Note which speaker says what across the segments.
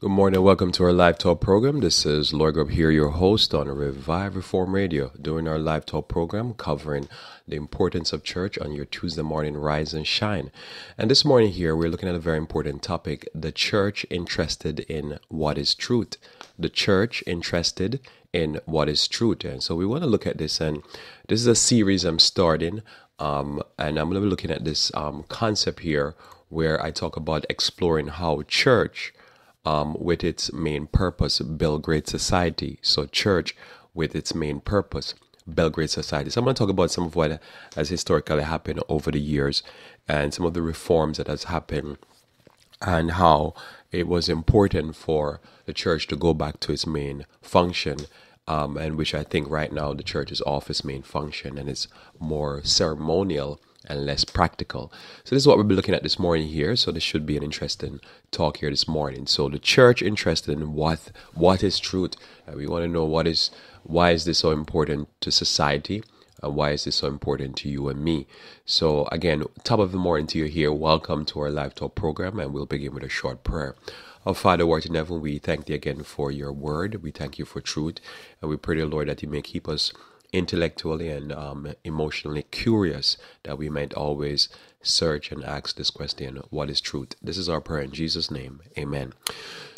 Speaker 1: Good morning. Welcome to our live talk program. This is Lloyd Grubb here, your host on Revive Reform Radio, doing our live talk program covering the importance of church on your Tuesday morning rise and shine. And this morning here, we're looking at a very important topic: the church interested in what is truth. The church interested in what is truth. And so we want to look at this, and this is a series I'm starting, and I'm going to be looking at this concept here where I talk about exploring how church with its main purpose, build great society. So church with its main purpose, build great society. So I'm going to talk about some of what has historically happened over the years and some of the reforms that has happened and how it was important for the church to go back to its main function, and which I think right now the church is off its main function and it's more ceremonial and less practical. So this is what we'll be looking at this morning here. So this should be an interesting talk here this morning. So the church interested in what is truth. We want to know why is this so important to society, and why is this so important to you and me. So again, top of the morning to you here. Welcome to our live talk program, and we'll begin with a short prayer. Our Father, who art in heaven, we thank thee again for your word. We thank you for truth, and we pray, dear Lord, that you may keep us intellectually and emotionally curious, that we might always search and ask this question: what is truth? This is our prayer in Jesus' name. Amen.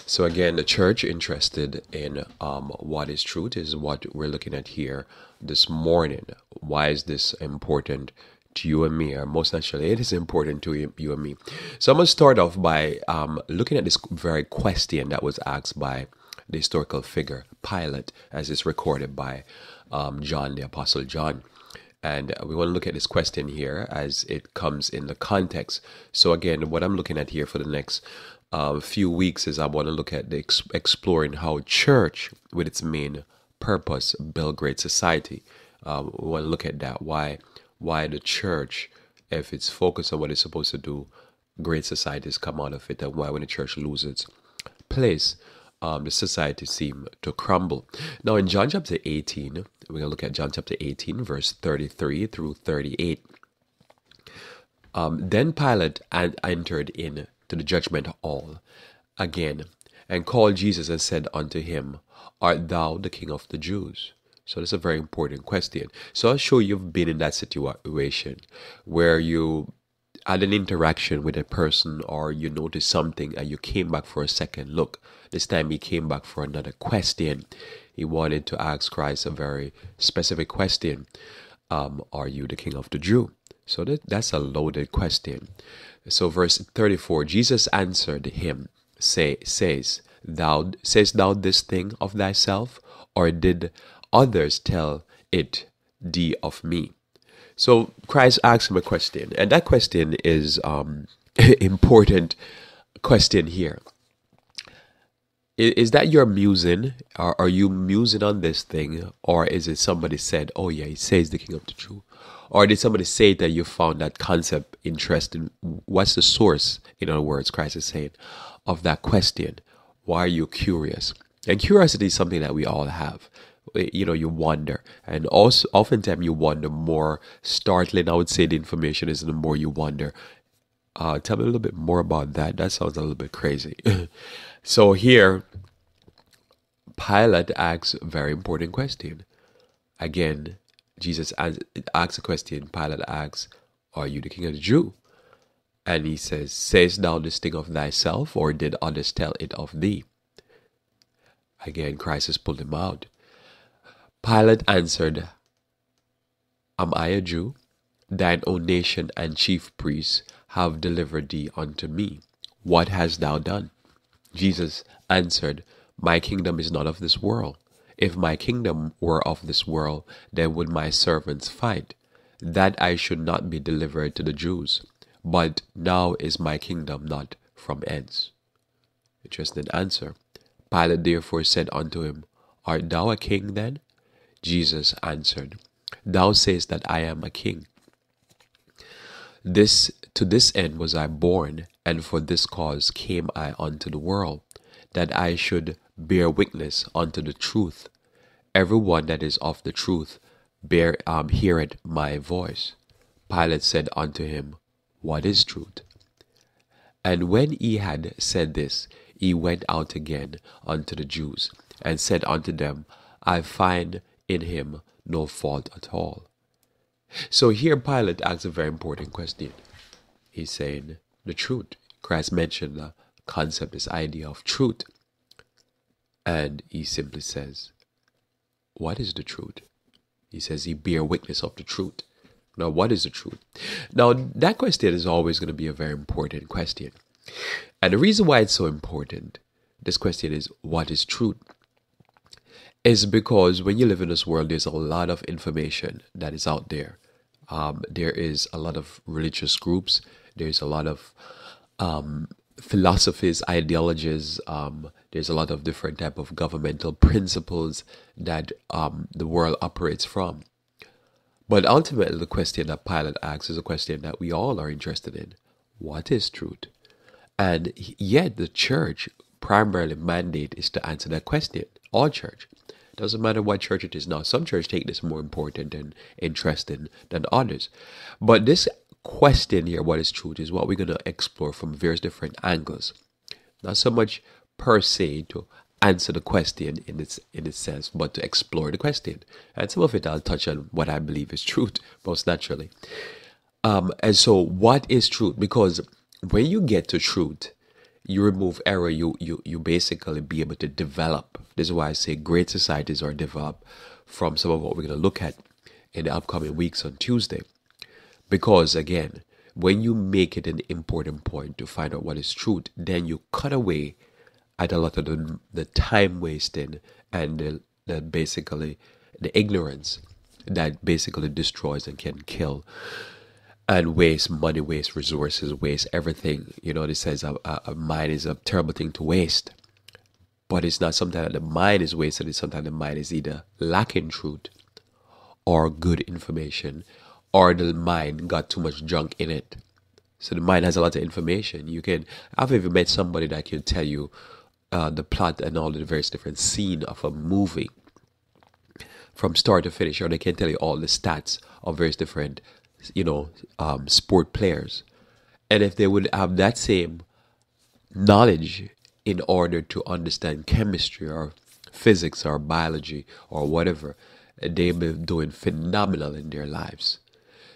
Speaker 1: So again, the church interested in what is truth is what we're looking at here this morning. Why is this important to you and me? Or most naturally, it is important to you and me. So I'm going to start off by looking at this very question that was asked by the historical figure Pilate, as is recorded by John, the Apostle John. And we want to look at this question here as it comes in the context. So again, what I'm looking at here for the next few weeks is I want to look at the exploring how church, with its main purpose, build great society. We want to look at that. Why the church, if it's focused on what it's supposed to do, great societies come out of it, and why when the church loses its place, the society seem to crumble. Now in John chapter 18, we're going to look at John chapter 18, verse 33 through 38. Then Pilate entered in to the judgment hall again, and called Jesus and said unto him, Art thou the King of the Jews? So that's a very important question. So I'm sure you've been in that situation where you had an interaction with a person, or you noticed something and you came back for a second look. This time he came back for another question. He wanted to ask Christ a very specific question. Are you the King of the Jew? So that's a loaded question. So verse 34, Jesus answered him, sayest thou this thing of thyself, or did others tell it thee of me? So Christ asked him a question, and that question is important question here. Is that your musing? Are you musing on this thing? Or is it somebody said, oh yeah, he says the King of the Jew? Or did somebody say that you found that concept interesting? What's the source, in other words, Christ is saying, of that question? Why are you curious? And curiosity is something that we all have. You wonder. And also, oftentimes you wonder. More startling, I would say, the information is, the more you wonder. Tell me a little bit more about that. That sounds a little bit crazy. So here, Pilate asks a very important question. Again, Jesus asks a question. Pilate asks, are you the King of the Jew? And he says, sayest thou this thing of thyself, or did others tell it of thee? Again, Christ has pulled him out. Pilate answered, Am I a Jew? Thine own nation and chief priests have delivered thee unto me. What hast thou done? Jesus answered, My kingdom is not of this world. If my kingdom were of this world, then would my servants fight, that I should not be delivered to the Jews. But now is my kingdom not from hence. Interesting answer. Pilate therefore said unto him, Art thou a king then? Jesus answered, Thou sayest that I am a king. To this end was I born, and for this cause came I unto the world, that I should bear witness unto the truth. Every one that is of the truth heareth my voice. Pilate said unto him, What is truth? And when he had said this, he went out again unto the Jews, and said unto them, I find in him no fault at all. So here Pilate asks a very important question. He's saying the truth. Christ mentioned the concept, this idea of truth. And he simply says, what is the truth? He says he bear witness of the truth. Now, what is the truth? Now, that question is always going to be a very important question. And the reason why it's so important, this question is, what is truth? Is because when you live in this world, there's a lot of information that is out there. There is a lot of religious groups. There's a lot of philosophies, ideologies. There's a lot of different type of governmental principles that the world operates from. But ultimately, the question that Pilate asks is a question that we all are interested in. What is truth? And yet the church primarily mandate is to answer that question. All church. Doesn't matter what church it is now. Some church take this more important and interesting than others. But this question here, what is truth, is what we're going to explore from various different angles. Not so much per se to answer the question in its sense, but to explore the question. And some of it I'll touch on what I believe is truth, most naturally. And so what is truth? Because when you get to truth, you remove error, you basically be able to develop. This is why I say great societies are developed from some of what we're going to look at in the upcoming weeks on Tuesday. Because again, when you make it an important point to find out what is truth, then you cut away at a lot of the time wasting and basically the ignorance that basically destroys and can kill and waste money, waste resources, waste everything. You know, it says a mind is a terrible thing to waste. But it's not something that the mind is wasted. It's sometimes the mind is either lacking truth or good information, or the mind got too much junk in it. So the mind has a lot of information. I've even met somebody that can tell you the plot and all the various different scenes of a movie from start to finish, or they can tell you all the stats of various different sport players. And if they would have that same knowledge in order to understand chemistry or physics or biology or whatever, they've been doing phenomenal in their lives.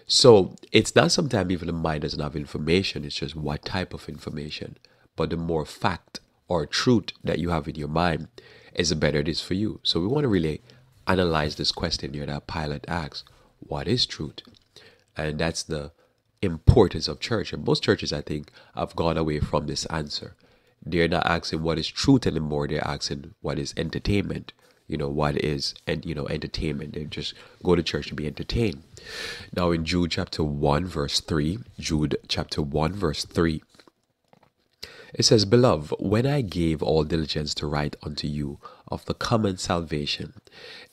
Speaker 1: So it's not sometimes even the mind doesn't have information, it's just what type of information. But the more fact or truth that you have in your mind is the better it is for you. So we want to really analyze this question here that Pilate asks, what is truth? And that's the importance of church. And most churches, I think, have gone away from this answer. They're not asking what is truth anymore. They're asking what is entertainment. What is entertainment. They just go to church to be entertained. Now in Jude chapter 1 verse 3, it says, Beloved, when I gave all diligence to write unto you of the common salvation,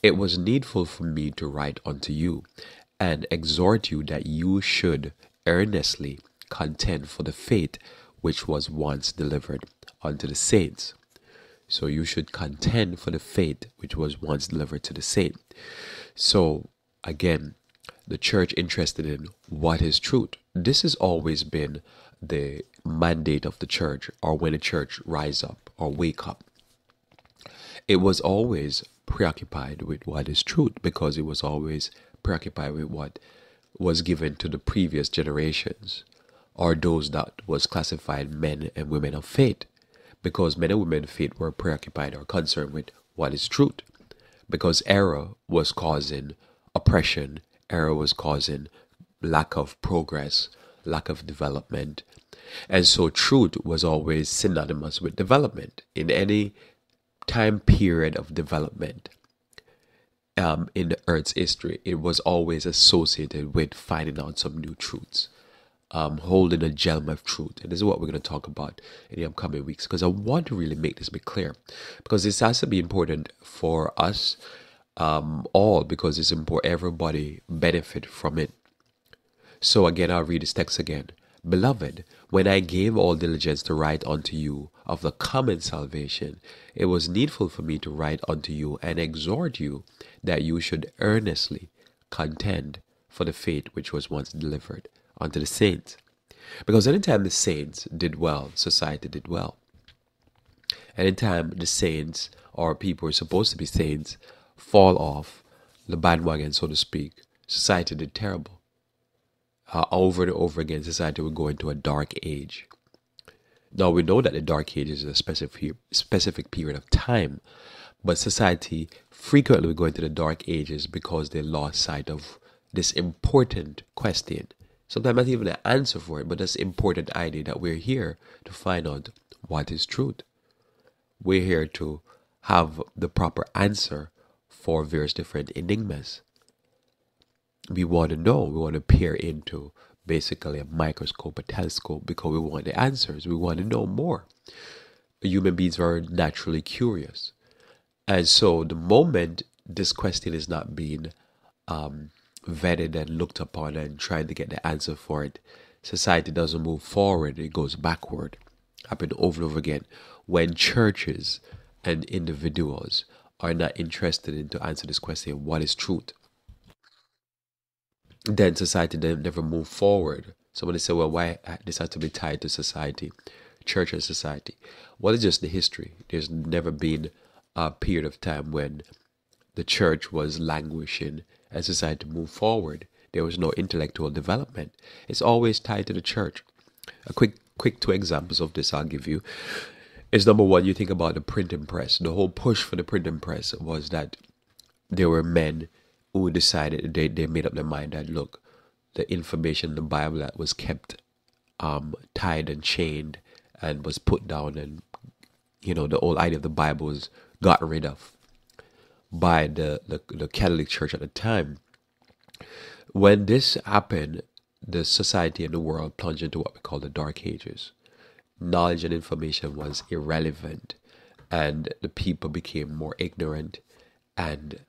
Speaker 1: it was needful for me to write unto you, and exhort you that you should earnestly contend for the faith which was once delivered unto the saints. So you should contend for the faith which was once delivered to the saint. So again, the church interested in what is truth. This has always been the mandate of the church, or when the church rise up or wake up. It was always preoccupied with what is truth, because it was always preoccupied with what was given to the previous generations, or those that was classified men and women of faith, because men and women of faith were preoccupied or concerned with what is truth, because error was causing oppression, error was causing lack of progress, lack of development. And so truth was always synonymous with development. In any time period of development in the earth's history, it was always associated with finding out some new truths, holding a gem of truth. And this is what we're going to talk about in the upcoming weeks, because I want to really make this be clear, because this has to be important for us all, because it's important everybody benefit from it. So again, I'll read this text again. Beloved, when I gave all diligence to write unto you of the common salvation, it was needful for me to write unto you and exhort you that you should earnestly contend for the faith which was once delivered unto the saints. Because anytime the saints did well, society did well. Anytime the saints or people who are supposed to be saints fall off the bandwagon, so to speak, society did terrible. Over and over again, society will go into a dark age. Now we know that the dark age is a specific period of time, but society frequently will go into the dark ages because they lost sight of this important question. Sometimes not even an answer for it, but this important idea that we're here to find out what is truth. We're here to have the proper answer for various different enigmas. We want to know, we want to peer into basically a microscope, a telescope, because we want the answers. We want to know more. Human beings are naturally curious. And so the moment this question is not being vetted and looked upon and trying to get the answer for it, society doesn't move forward, it goes backward. Happened over and over again. When churches and individuals are not interested in to answer this question, what is truth? Then society never move forward. Somebody say, well, why this has to be tied to society, church and society? Well, it's just the history. There's never been a period of time when the church was languishing and society moved forward. There was no intellectual development. It's always tied to the church. A quick two examples of this I'll give you is, number one, you think about the printing press. The whole push for the printing press was that there were men who decided, they made up their mind that, look, the information in the Bible that was kept tied and chained and was put down, and the whole idea of the Bible was got rid of by the Catholic Church at the time. When this happened, the society and the world plunged into what we call the Dark Ages. Knowledge and information was irrelevant, and the people became more ignorant, and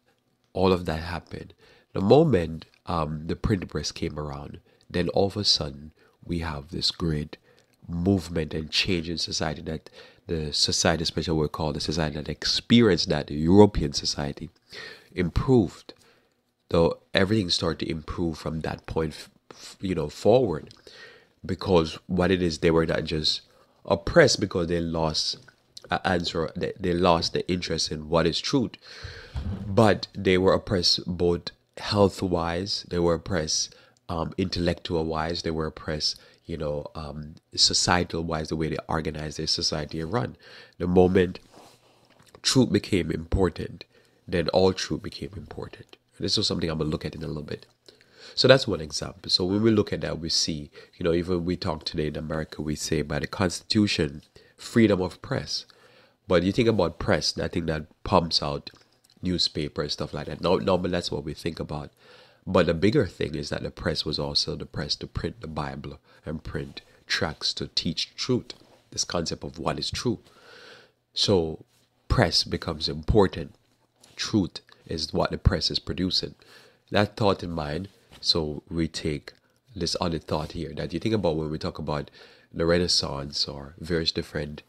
Speaker 1: all of that happened. The moment the printing press came around, then all of a sudden we have this great movement and change in society, that the society, especially what we call the society that experienced that, the European society, improved. Though everything started to improve from that point, forward, because what it is, they were not just oppressed because they lost an answer, they lost the interest in what is truth, but they were oppressed both health-wise, they were oppressed intellectual-wise, they were oppressed, societal-wise, the way they organize their society and run. The moment truth became important, then all truth became important. This is something I'm going to look at in a little bit. So that's one example. So when we look at that, we see, even we talk today in America, we say by the Constitution, freedom of press. But you think about press, I think that pumps out newspapers, stuff like that. But that's what we think about. But the bigger thing is that the press was also the press to print the Bible and print tracts to teach truth, this concept of what is true. So press becomes important. Truth is what the press is producing. That thought in mind, so we take this other thought here that you think about when we talk about the Renaissance or various different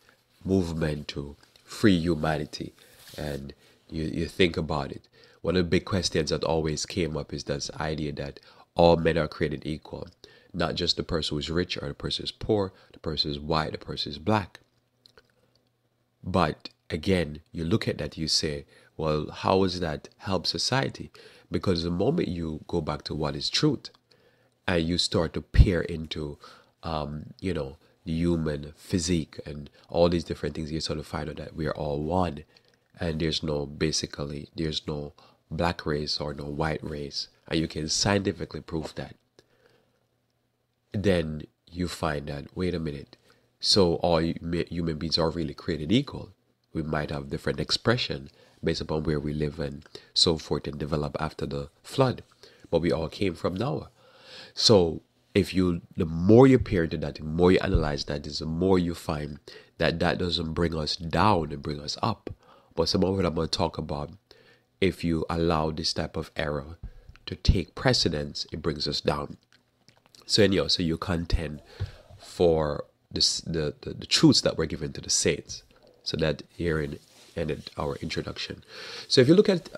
Speaker 1: movement to free humanity, and you think about it. One of the big questions that always came up is this idea that all men are created equal, not just the person who's rich or the person who's poor, the person who's white, the person who's black. But again, you look at that, you say, well, how does that help society? Because the moment you go back to what is truth and you start to peer into, the human physique and all these different things, you sort of find out that we are all one. And there's no black race or no white race. And you can scientifically prove that. Then you find that, wait a minute, so all human beings are really created equal. We might have different expression based upon where we live and so forth and develop after the flood, but we all came from Noah. So the more you peer into that, the more you analyze that, is the more you find that doesn't bring us down and bring us up. But some of what I'm going to talk about, if you allow this type of error to take precedence, it brings us down. So anyhow, so you contend for this, the truths that were given to the saints. So that here ended our introduction. So if you look at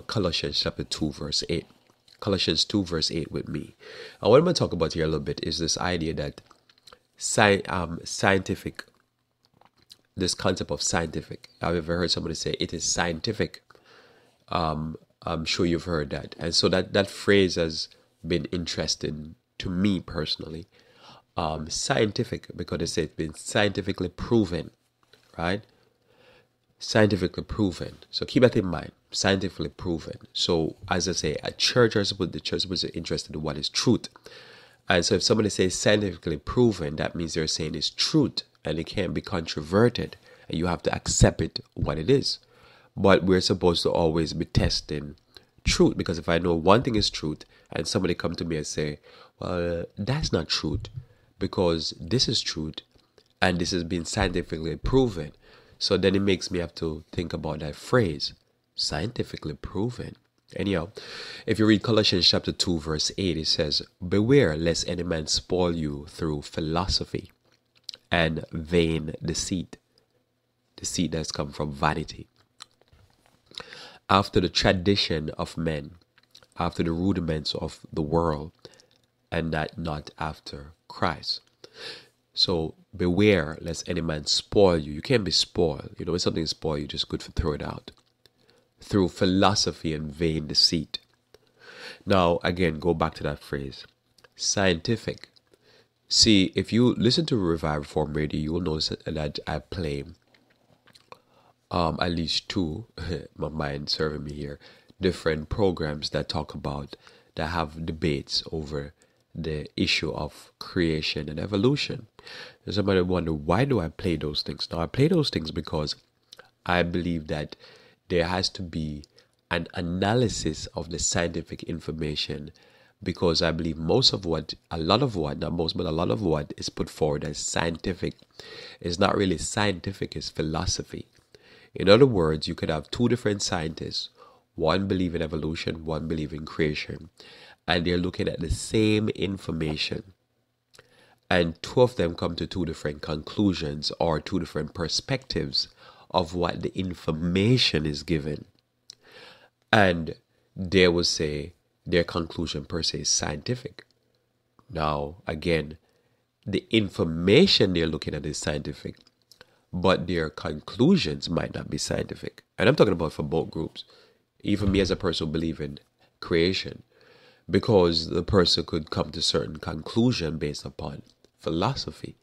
Speaker 1: Colossians chapter 2 verse 8, Colossians 2 verse 8 with me. And what I'm going to talk about here a little bit is this idea that scientific this concept of scientific. I've ever heard somebody say it is scientific. I'm sure you've heard that. And so that phrase has been interesting to me personally. Scientific, because they say it's been scientifically proven, right? Scientifically proven. So keep that in mind. Scientifically proven. So as I say, the church is supposed to be interested in what is truth. And so if somebody says scientifically proven, that means they're saying it's truth and it can't be controverted. And you have to accept it what it is. But we're supposed to always be testing truth, because if I know one thing is truth and somebody come to me and say, well, that's not truth because this is truth and this has been scientifically proven. So then it makes me have to think about that phrase, scientifically proven. Anyhow, if you read Colossians chapter 2 verse 8, it says, beware lest any man spoil you through philosophy and vain deceit. Deceit that's come from vanity. After the tradition of men, after the rudiments of the world, and that not after Christ. So beware lest any man spoil you. You can't be spoiled. When something is spoiled, you're just good to throw it out. Through philosophy and vain deceit. Now, again, go back to that phrase. Scientific. See, if you listen to Revive Reform Radio, you will notice that I play at least two, my mind serving me here, different programs that have debates over the issue of creation and evolution. And somebody wonder, why do I play those things? Now, I play those things because I believe that there has to be an analysis of the scientific information, because I believe a lot of what is put forward as scientific is not really scientific, it's philosophy. In other words, you could have two different scientists, one believe in evolution, one believe in creation, and they're looking at the same information. And two of them come to two different conclusions or two different perspectives of what the information is given. And they will say their conclusion per se is scientific. Now, again, the information they're looking at is scientific, but their conclusions might not be scientific. And I'm talking about for both groups. Even me as a person who believes in creation, because the person could come to certain conclusion based upon philosophy,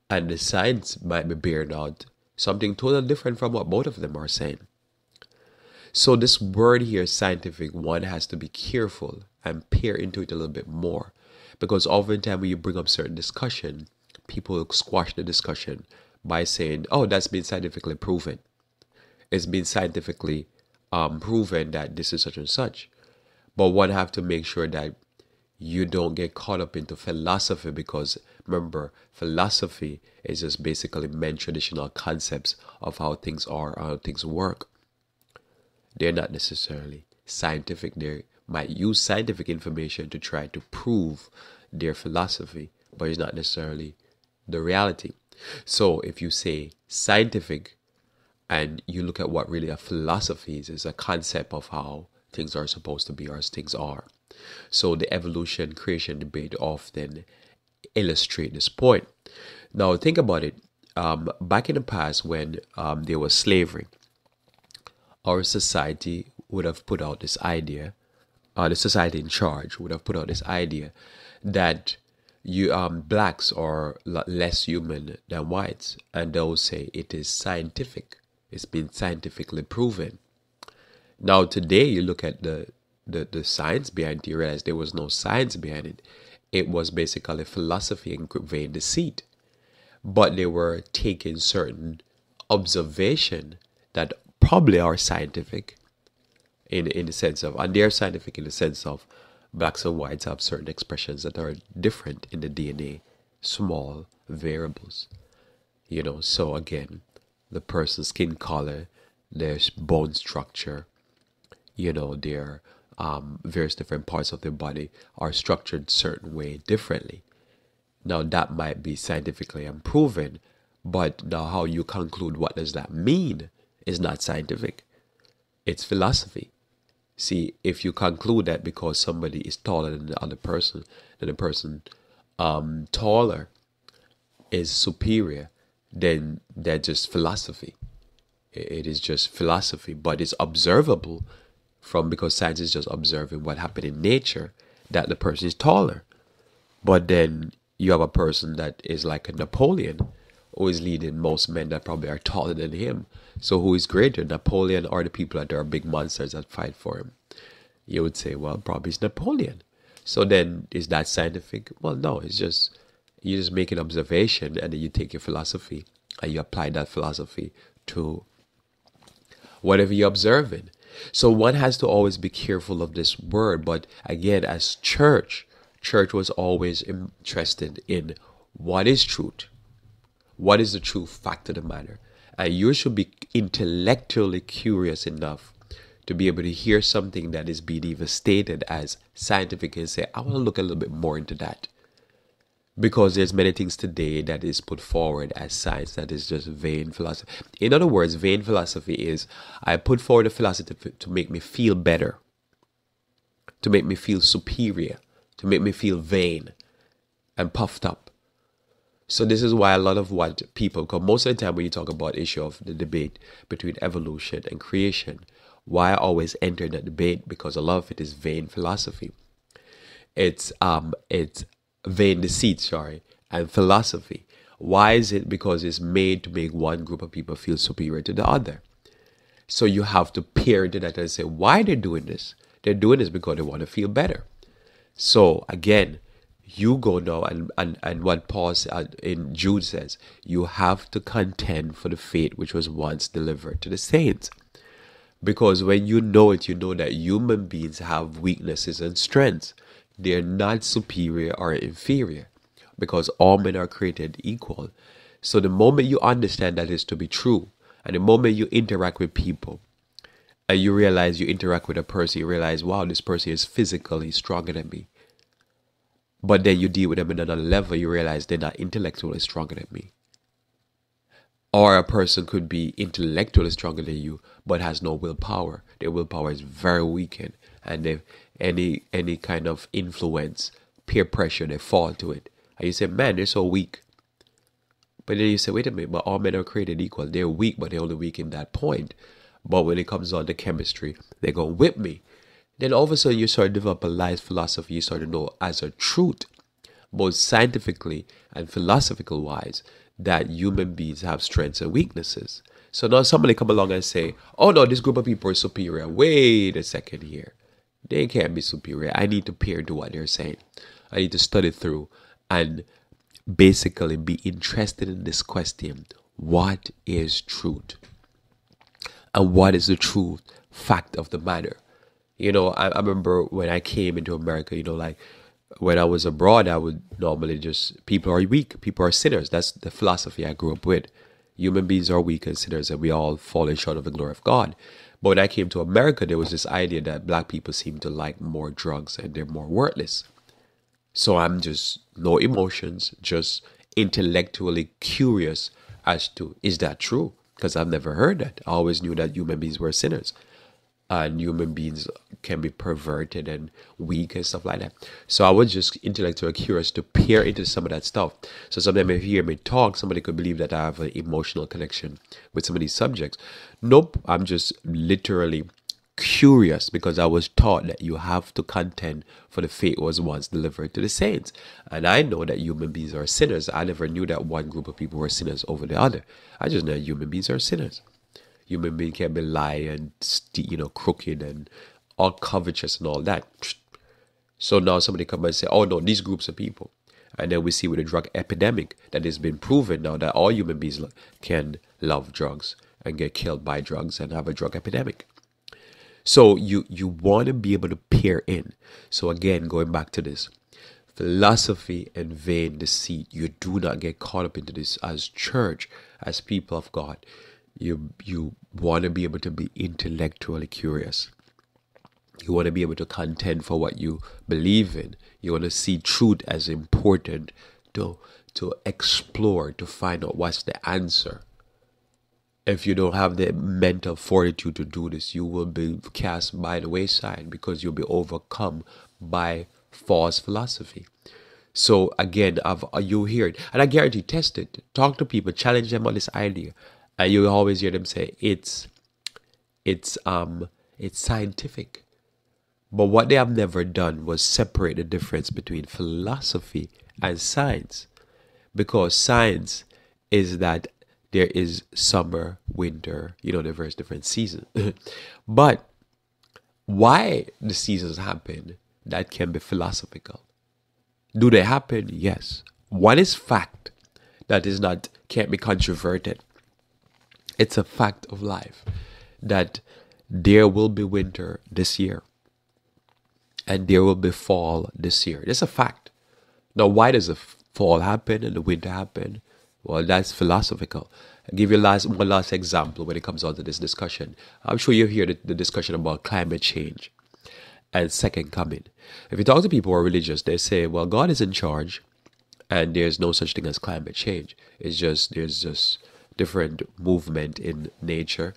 Speaker 1: and the science might be bearing out something totally different from what both of them are saying. So this word here, scientific, one has to be careful and peer into it a little bit more, because oftentimes when you bring up certain discussion, people squash the discussion by saying, oh, that's been scientifically proven. It's been scientifically proven that this is such and such. But one have to make sure that you don't get caught up into philosophy, because remember, philosophy is just basically men's traditional concepts of how things are, how things work. They're not necessarily scientific. They might use scientific information to try to prove their philosophy, but it's not necessarily the reality. So if you say scientific and you look at what really a philosophy is a concept of how things are supposed to be or as things are. So the evolution creation debate often illustrate this point. Now think about it. Back in the past when there was slavery, our society would have put out this idea, the society in charge would have put out this idea that blacks are less human than whites, and they'll say it is scientific. It's been scientifically proven. Now today you look at the science behind it, you realize there was no science behind it. It was basically philosophy and vain deceit. But they were taking certain observation that probably are scientific in the sense of, and they're scientific in the sense of blacks and whites have certain expressions that are different in the DNA, small variables. So again, the person's skin color, their bone structure, their various different parts of their body are structured certain way differently. Now that might be scientifically unproven, but now how you conclude what does that mean is not scientific. It's philosophy. See, if you conclude that because somebody is taller than the other person, then the person taller is superior, then that's just philosophy. It is just philosophy, but it's observable from, because science is just observing what happened in nature, that the person is taller. But then you have a person that is like a Napoleon, who is leading most men that probably are taller than him. So who is greater, Napoleon or the people that are big monsters that fight for him? You would say, well, probably it's Napoleon. So then, is that scientific? Well, no, it's just, you just make an observation, and then you take your philosophy and you apply that philosophy to whatever you're observing. So one has to always be careful of this word. But again, as church was always interested in what is truth. What is the true fact of the matter? And you should be intellectually curious enough to be able to hear something that is being even stated as scientific and say, I want to look a little bit more into that. Because there's many things today that is put forward as science that is just vain philosophy. In other words, vain philosophy is, I put forward a philosophy to make me feel better, to make me feel superior, to make me feel vain and puffed up. So this is why a lot of what people, because most of the time when you talk about issue of the debate between evolution and creation, why I always enter that debate, because a lot of it is vain philosophy. It's vain deceit, and philosophy. Why is it? Because it's made to make one group of people feel superior to the other. So you have to peer into that and say, why they're doing this? They're doing this because they want to feel better. So again, you go now, and what Paul in Jude says, you have to contend for the faith which was once delivered to the saints. Because when you know it, you know that human beings have weaknesses and strengths. They're not superior or inferior, because all men are created equal. So the moment you understand that is to be true, and the moment you interact with people, and you realize you interact with a person, you realize, wow, this person is physically stronger than me. But then you deal with them at another level, you realize they're not intellectually stronger than me. Or a person could be intellectually stronger than you, but has no willpower. Their willpower is very weakened, and they any kind of influence, peer pressure, they fall to it. And you say, man, they're so weak. But then you say, wait a minute, but all men are created equal. They're weak, but they're only weak in that point. But when it comes on to chemistry, they're going to whip me. Then all of a sudden you start to develop a life philosophy. You start to know as a truth, both scientifically and philosophical wise, that human beings have strengths and weaknesses. So now somebody come along and say, oh no, this group of people is superior. Wait a second here. They can't be superior. I need to peer into what they're saying. I need to study through and basically be interested in this question. What is truth? And what is the true fact of the matter? You know, I remember when I came into America, you know, like when I was abroad, I would normally just, people are weak, people are sinners. That's the philosophy I grew up with. Human beings are weak and sinners, and we all fall short of the glory of God. But when I came to America, there was this idea that black people seem to like more drugs and they're more worthless. So I'm just no emotions, just intellectually curious as to, is that true? Because I've never heard that. I always knew that human beings were sinners. And human beings can be perverted and weak and stuff like that. So I was just intellectually curious to peer into some of that stuff. So sometimes if you hear me talk, somebody could believe that I have an emotional connection with some of these subjects. Nope, I'm just literally curious, because I was taught that you have to contend for the faith was once delivered to the saints. And I know that human beings are sinners. I never knew that one group of people were sinners over the other. I just know human beings are sinners. Human being can be lying and crooked and all covetous and all that. So now somebody come and say, oh no, these groups of people. And then we see with the drug epidemic that it's been proven now that all human beings can love drugs and get killed by drugs and have a drug epidemic. So you want to be able to peer in. So again, going back to this, philosophy and vain deceit. You do not get caught up into this as church, as people of God. You want to be able to be intellectually curious. You want to be able to contend for what you believe in. You want to see truth as important to explore, to find out what's the answer. If you don't have the mental fortitude to do this, you will be cast by the wayside, because you'll be overcome by false philosophy. So again, you hear it, and I guarantee, test it, talk to people, challenge them on this idea, and you always hear them say it's scientific. But what they have never done was separate the difference between philosophy and science, because science is that there is summer, winter, the various different seasons. But why the seasons happen, that can be philosophical. Do they happen? Yes. One is fact that is not can't be controverted. It's a fact of life that there will be winter this year and there will be fall this year. That's a fact. Now, why does the fall happen and the winter happen? Well, that's philosophical. I'll give you one last example when it comes on to this discussion. I'm sure you hear the discussion about climate change and second coming. If you talk to people who are religious, they say, well, God is in charge and there's no such thing as climate change. There's just different movement in nature,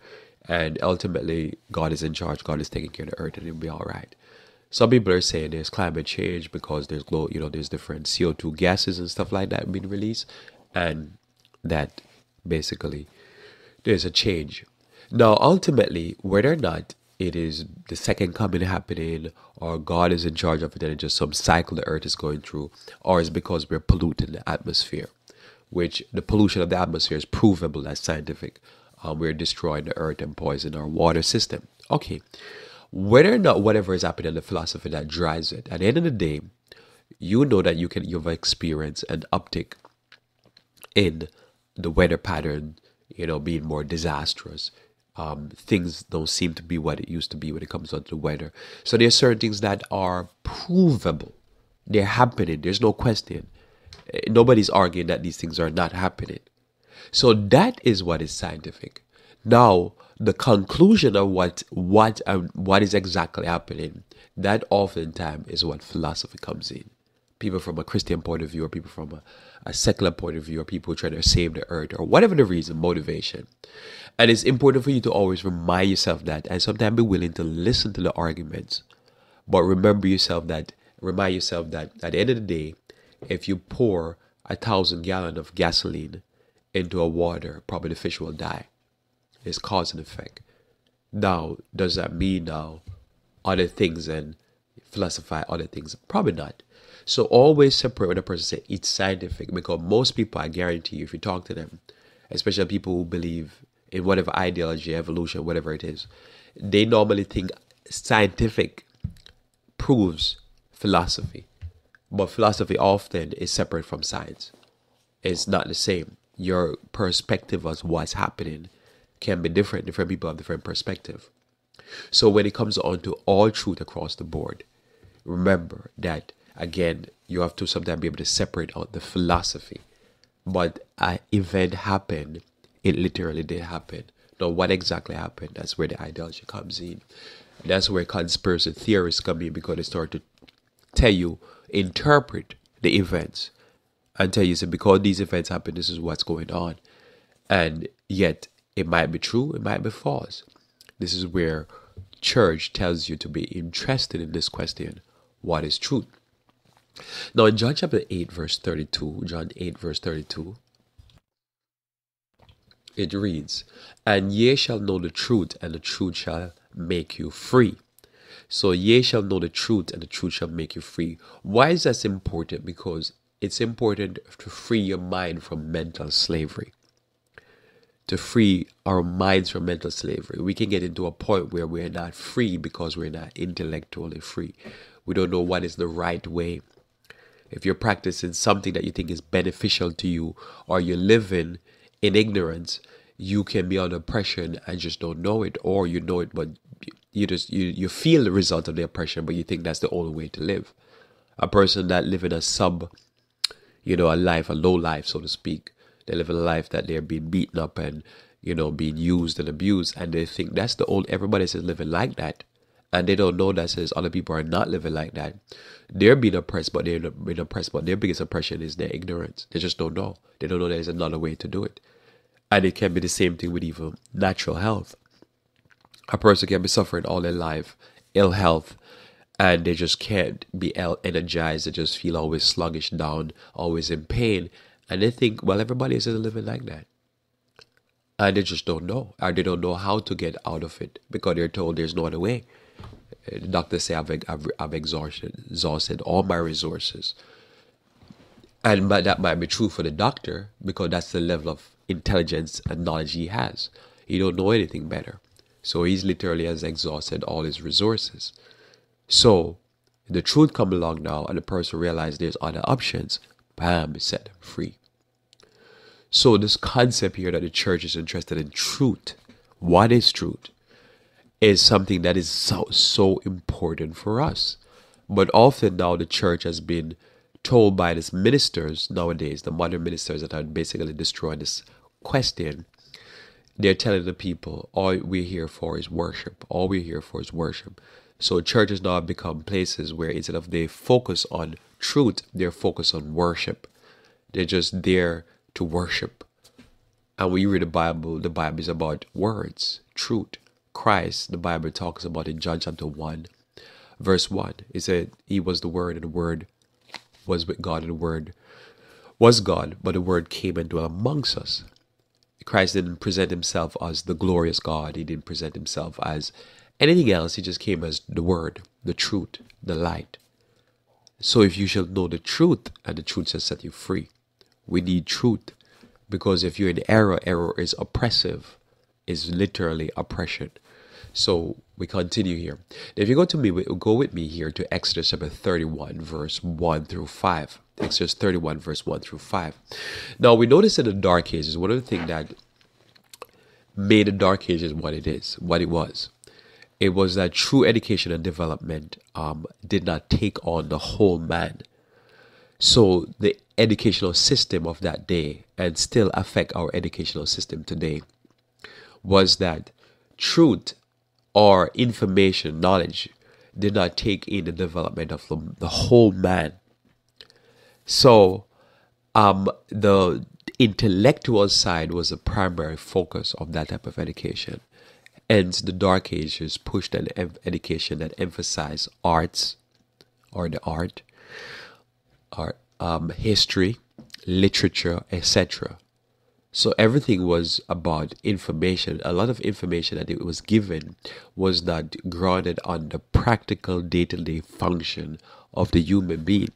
Speaker 1: and ultimately God is in charge. God is taking care of the earth and it'll be all right. Some people are saying there's climate change because there's different CO2 gases and stuff like that being released, and that basically there's a change. Now, ultimately, whether or not it is the second coming happening, or God is in charge of it and it's just some cycle the earth is going through, or it's because we're polluting the atmosphere, which the pollution of the atmosphere is provable as scientific. We're destroying the earth and poisoning our water system. Okay. Whether or not whatever is happening in the philosophy that drives it, at the end of the day, you know that you've experienced an uptick in the weather pattern, being more disastrous. Things don't seem to be what it used to be when it comes down to the weather. So there are certain things that are provable. They're happening. There's no question. Nobody's arguing that these things are not happening. So that is what is scientific. Now, the conclusion of what is exactly happening, that oftentimes is what philosophy comes in. People from a Christian point of view, or people from a secular point of view, or people trying to save the earth, or whatever the reason, motivation. And it's important for you to always remind yourself that, and sometimes be willing to listen to the arguments. But remind yourself that at the end of the day, if you pour 1,000 gallons of gasoline into a water, probably the fish will die. It's cause and effect. Now, does that mean other things and philosophize other things? Probably not. So always separate when a person says it's scientific, because most people, I guarantee you, if you talk to them, especially people who believe in whatever ideology, evolution, whatever it is, they normally think scientific proves philosophy. But philosophy often is separate from science. It's not the same. Your perspective of what's happening can be different. Different people have different perspective. So when it comes on to all truth across the board, remember that, again, you have to sometimes be able to separate out the philosophy. But an event happened. It literally did happen. Now, what exactly happened? That's where the ideology comes in. That's where conspiracy theorists come in, because they start to tell you, interpret the events and tell you, so because these events happen, this is what's going on. And yet, it might be true, it might be false. This is where church tells you to be interested in this question: what is truth? Now, in John chapter 8, verse 32, John 8, verse 32, it reads, "And ye shall know the truth, and the truth shall make you free." So ye shall know the truth, and the truth shall make you free. Why is that important? Because it's important to free your mind from mental slavery. To free our minds from mental slavery. We can get into a point where we're not free because we're not intellectually free. We don't know what is the right way. If you're practicing something that you think is beneficial to you, or you're living in ignorance, you can be under oppression and just don't know it, or you know it, but you feel the result of the oppression, but you think that's the only way to live. A person that live in a low life, so to speak, they live in a life that they're being beaten up and, being used and abused, and they think that's the only, everybody says living like that. And they don't know that says other people are not living like that. They're being oppressed, but they're not being oppressed. But their biggest oppression is their ignorance. They just don't know. They don't know there's another way to do it. And it can be the same thing with even natural health. A person can be suffering all their life, ill health, and they just can't be energized. They just feel always sluggish, down, always in pain, and they think, well, everybody is living like that, and they just don't know, or they don't know how to get out of it because they're told there's no other way. The doctors say I've exhausted all my resources, and but that might be true for the doctor because that's the level of intelligence and knowledge he has. He don't know anything better, so he's literally has exhausted all his resources. So the truth come along now, and the person realizes there's other options. Bam, set them free. So this concept here that the church is interested in truth, what is truth, is something that is so important for us. But often now the church has been told by these ministers nowadays, the modern ministers that are basically destroying this question. They're telling the people, all we're here for is worship. All we're here for is worship. So churches now have become places where instead of they focus on truth, they're focused on worship. They're just there to worship. And when you read the Bible is about words, truth. Christ, the Bible talks about in John chapter 1, verse 1. It said, he was the Word, and the Word was with God, and the Word was God, but the Word came and dwelt amongst us. Christ didn't present himself as the glorious God. He didn't present himself as anything else. He just came as the Word, the truth, the light. So if you shall know the truth, and the truth shall set you free. We need truth, because if you're in error, error is oppressive, is literally oppression. So we continue here. If you go with me here to Exodus chapter 31, verse 1 through 5. Exodus 31, verse 1 through 5. Now we notice in the Dark Ages, one of the things that made the Dark Ages what it was. It was that true education and development did not take on the whole man. So the educational system of that day, and still affect our educational system today, was that truth or information, knowledge, did not take in the development of the whole man. So the intellectual side was the primary focus of that type of education. Hence, the Dark Ages pushed an education that emphasized arts, or the art, or history, literature, etc. So everything was about information. A lot of information that it was given was not grounded on the practical day-to-day function of the human being.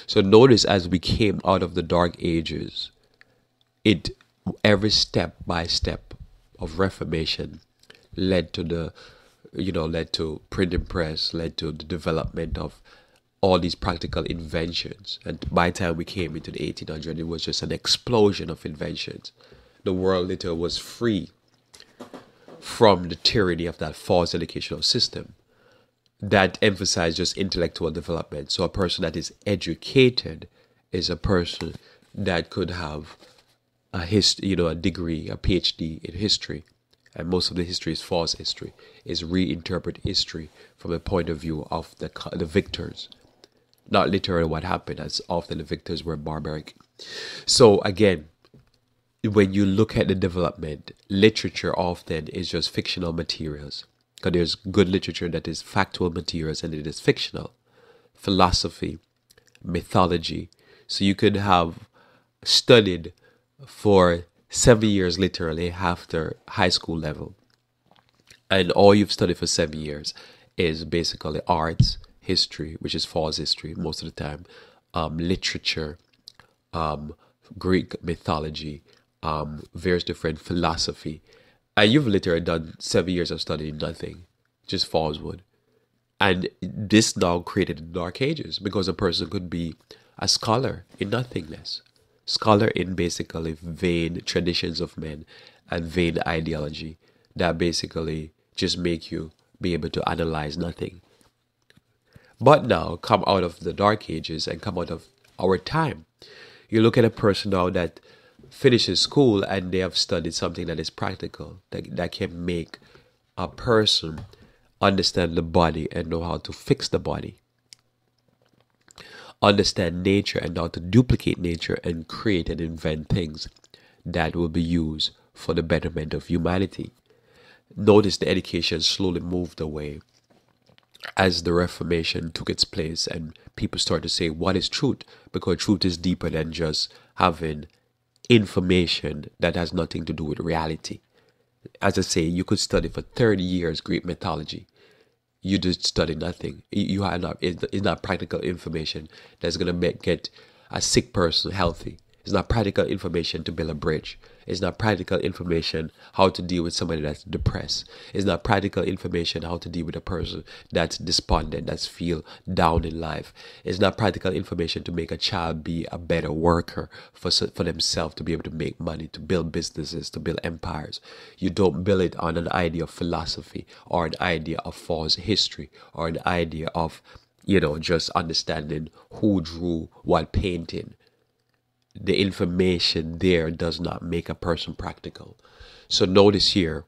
Speaker 1: So notice, as we came out of the Dark Ages, every step by step of Reformation led to printing press, led to the development of all these practical inventions. And by the time we came into the 1800s, it was just an explosion of inventions. The world literally was free from the tyranny of that false educational system that emphasized just intellectual development. So a person that is educated is a person that could have a degree, a PhD in history. And most of the history is false history, is reinterpret history from the point of view of the victors. Not literally what happened, as often the victors were barbaric. So again, when you look at the development, literature often is just fictional materials. Because there's good literature that is factual materials and it is fictional. Philosophy, mythology. So you could have studied for 7 years literally after high school level. And all you've studied for 7 years is basically arts, history, which is false history most of the time, literature, Greek mythology, various different philosophy. And you've literally done 7 years of studying nothing, just falsehood. And this now created the Dark Ages, because a person could be a scholar in nothingness, scholar in basically vain traditions of men and vain ideology that basically just make you be able to analyze nothing. But now, come out of the Dark Ages and come out of our time. You look at a person now that finishes school and they have studied something that is practical, that can make a person understand the body and know how to fix the body, understand nature and how to duplicate nature and create and invent things that will be used for the betterment of humanity. Notice the education slowly moved away as the Reformation took its place and people started to say, what is truth? Because truth is deeper than just having information that has nothing to do with reality. As I say, you could study for 30 years Greek mythology. You just study nothing. You are not. It's not practical information that's gonna get a sick person healthy. It's not practical information to build a bridge. It's not practical information how to deal with somebody that's depressed. It's not practical information how to deal with a person that's despondent, that's feel down in life. It's not practical information to make a child be a better worker for themselves, to be able to make money, to build businesses, to build empires. You don't build it on an idea of philosophy or an idea of false history or an idea of, just understanding who drew what painting. The information there does not make a person practical. So notice here,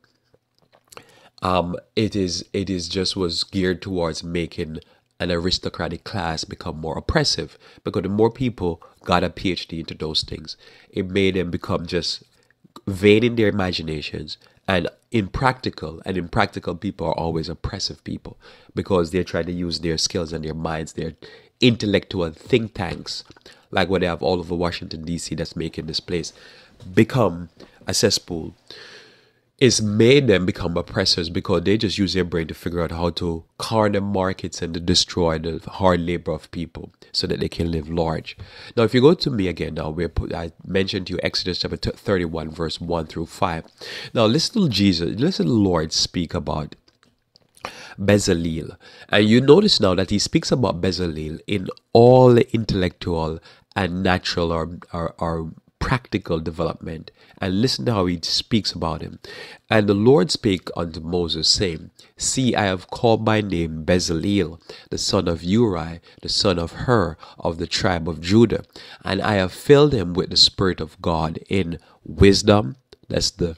Speaker 1: it is just was geared towards making an aristocratic class become more oppressive, because the more people got a PhD into those things, it made them become just vain in their imaginations and impractical. And impractical people are always oppressive people because they're trying to use their skills and their minds, their intellectual think tanks, like what they have all over Washington, D.C., that's making this place become a cesspool. It's made them become oppressors because they just use their brain to figure out how to corner markets and to destroy the hard labor of people so that they can live large. Now, if you go to me again, now I mentioned to you Exodus chapter 31, verse 1 through 5. Now, listen to the Lord speak about Bezalel. And you notice now that he speaks about Bezalel in all the intellectual and natural or practical development. And listen to how he speaks about him. And the Lord spake unto Moses, saying, See, I have called by name Bezalel, the son of Uri, the son of Hur, of the tribe of Judah. And I have filled him with the Spirit of God in wisdom. Wisdom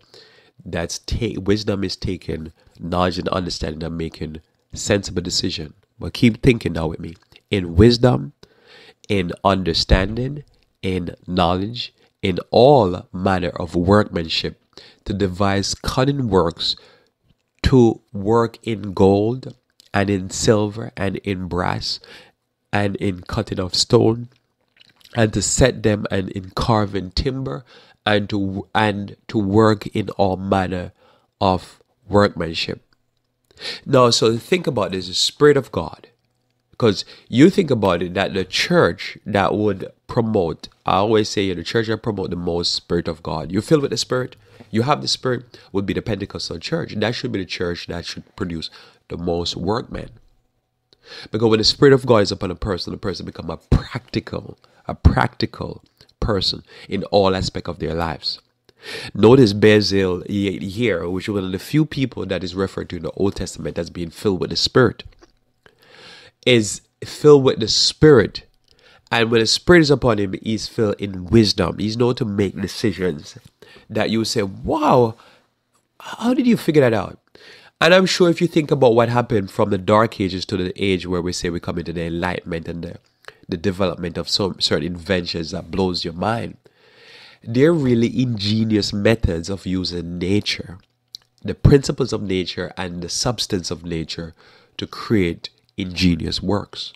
Speaker 1: is taking knowledge and understanding and making sensible decision. But keep thinking now with me. In wisdom, in understanding, in knowledge, in all manner of workmanship, to devise cunning works, to work in gold and in silver and in brass and in cutting of stone, and to set them and in carving timber, and to work in all manner of workmanship. Now, so think about this, the Spirit of God. Because you think about it, that the church that would promote, I always say the church that promote the most Spirit of God. You filled with the Spirit, you have the Spirit, would be the Pentecostal church. That should be the church that should produce the most workmen. Because when the Spirit of God is upon a person, the person becomes a practical person in all aspects of their lives. Notice Bezalel here, which is one of the few people that is referred to in the Old Testament as being filled with the Spirit, is filled with the Spirit. And when the Spirit is upon him, he's filled in wisdom. He's known to make decisions that you say, wow, how did you figure that out? And I'm sure if you think about what happened from the Dark Ages to the age where we say we come into the Enlightenment and the development of some certain inventions that blows your mind, they're really ingenious methods of using nature, the principles of nature and the substance of nature to create ingenious works.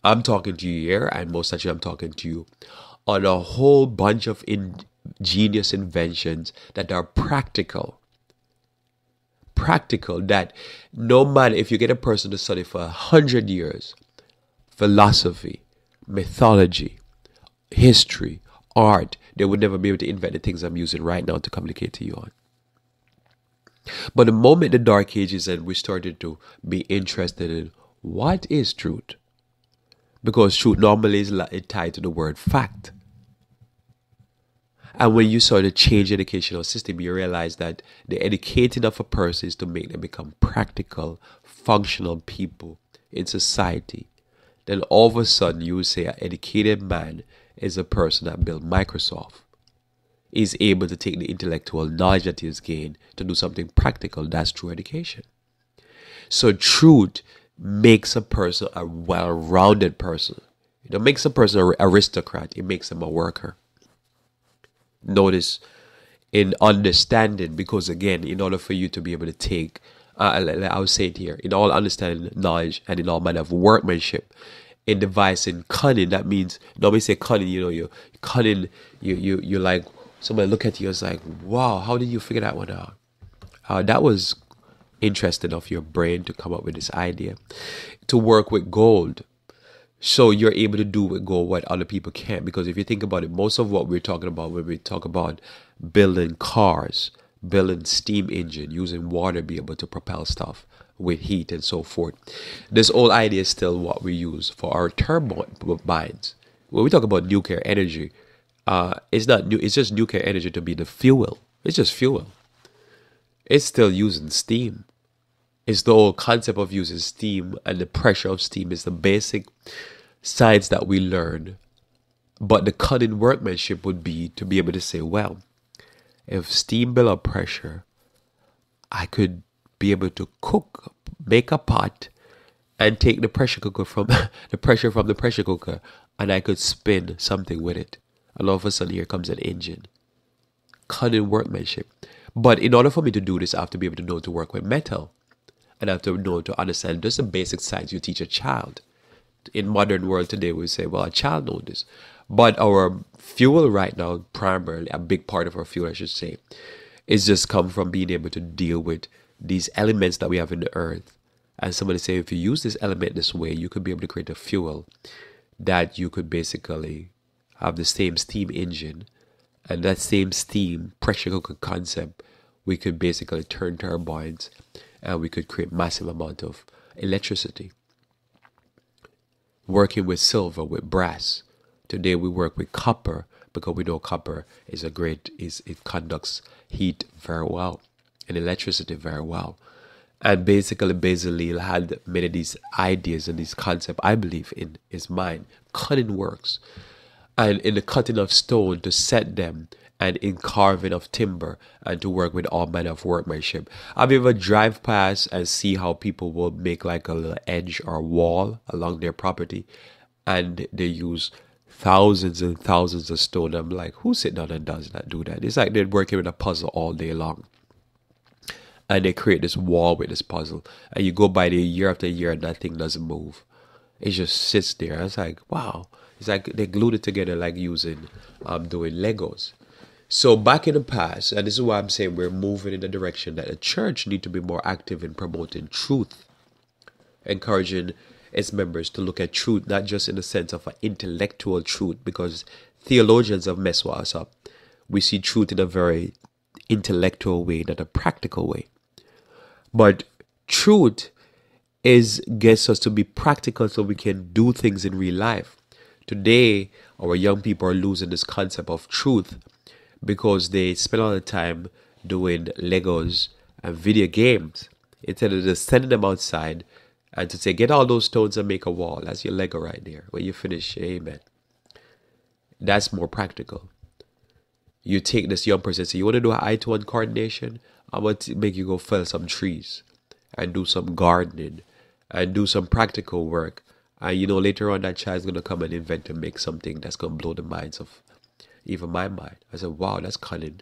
Speaker 1: I'm talking to you here, and most actually I'm talking to you on a whole bunch of ingenious inventions that are practical, that no matter if you get a person to study for 100 years, philosophy, mythology, history, art, they would never be able to invent the things I'm using right now to communicate to you on. But the moment the Dark Ages and we started to be interested in what is truth, because truth normally is tied to the word fact. And when you saw the change educational system, you realize that the educating of a person is to make them become practical, functional people in society. Then all of a sudden you would say an educated man is a person that built Microsoft. Is able to take the intellectual knowledge that he has gained to do something practical. That's true education. So truth makes a person a well-rounded person. It makes a person an aristocrat. It makes them a worker. Notice in understanding, because again, in order for you to be able to take I was saying here, in all understanding, knowledge, and in all manner of workmanship, in devising cunning. That means, nobody say cunning, you're cunning, you're like, somebody look at you, it's like, wow, how did you figure that one out? That was interesting of your brain to come up with this idea. To work with gold. So you're able to do with gold what other people can't. Because if you think about it, most of what we're talking about when we talk about building cars, building steam engine, using water, be able to propel stuff with heat and so forth. This whole idea is still what we use for our turbines. When we talk about nuclear energy, it's not new. It's just nuclear energy to be the fuel. It's just fuel. It's still using steam. It's the whole concept of using steam, and the pressure of steam is the basic science that we learn. But the cunning workmanship would be to be able to say, well, if steam build up pressure, I could be able to cook, make a pot, and take the pressure cooker from the pressure from the pressure cooker, and I could spin something with it. And all of a sudden, here comes an engine. Cunning workmanship. But in order for me to do this, I have to be able to know to work with metal. And I have to know to understand just the basic science you teach a child. In modern world today, we say, well, a child knows this. But our fuel right now, primarily, a big part of our fuel, I should say, is just come from being able to deal with these elements that we have in the earth. And somebody say, if you use this element this way, you could be able to create a fuel that you could basically have the same steam engine. And that same steam pressure cooker concept, we could basically turn turbines, and we could create massive amount of electricity. Working with silver, with brass. Today we work with copper, because we know copper is it conducts heat very well and electricity very well. And basically Bezalel had many of these ideas and these concepts, I believe, in his mind. Cutting works. And in the cutting of stone to set them, and in carving of timber, and to work with all manner of workmanship. Have you ever drive past and see how people will make like a little edge or wall along their property, and they use thousands and thousands of stone? I'm like, who sit down and does that, do that? It's like they're working with a puzzle all day long. And they create this wall with this puzzle. And you go by the year after year and that thing doesn't move. It just sits there. It's like, wow. It's like they glued it together like doing Legos. So back in the past, and this is why I'm saying we're moving in the direction that the church need to be more active in promoting truth, encouraging its members to look at truth, not just in the sense of an intellectual truth, because theologians have messed us up. We see truth in a very intellectual way, not a practical way. But truth gets us to be practical so we can do things in real life. Today, our young people are losing this concept of truth because they spend all the time doing Legos and video games instead of just sending them outside and to say, get all those stones and make a wall. That's your Lego right there. When you finish, amen. That's more practical. You take this young person and say, you want to do an eye-to-one coordination? I'm going to make you go fell some trees and do some gardening and do some practical work. And later on that child's going to come and invent and make something that's going to blow the minds of even my mind. I said, wow, that's cunning.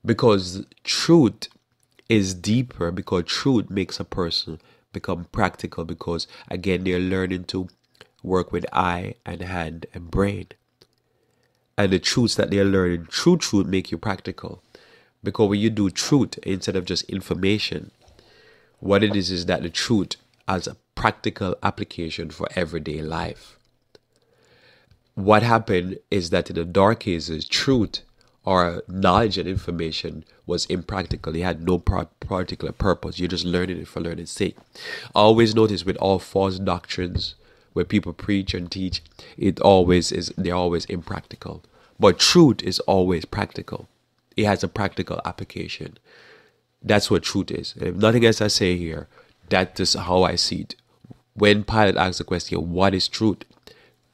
Speaker 1: Because truth is deeper, because truth makes a person become practical, because again, they're learning to work with eye and hand and brain. And the truths that they're learning, true truth, make you practical. Because when you do truth instead of just information, what it is that the truth has a practical application for everyday life. What happened is that in the dark ages, truth or knowledge and information was impractical. It had no particular purpose. You're just learning it for learning's sake. I always notice with all false doctrines, where people preach and teach, they're always impractical. But truth is always practical. It has a practical application. That's what truth is. And if nothing else I say here, that is how I see it. When Pilate asks the question, what is truth?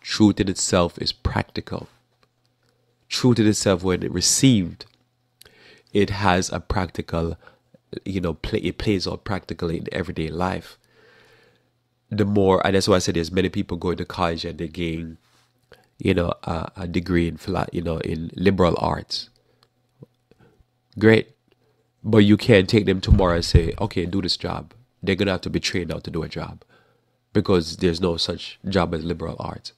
Speaker 1: Truth in itself is practical. Truth in itself, when it received, it has a practical, it plays out practically in everyday life. The more, and that's why I said there's many people going to college and they gain, a degree in liberal arts. Great. But you can't take them tomorrow and say, okay, do this job. They're going to have to be trained out to do a job because there's no such job as liberal arts.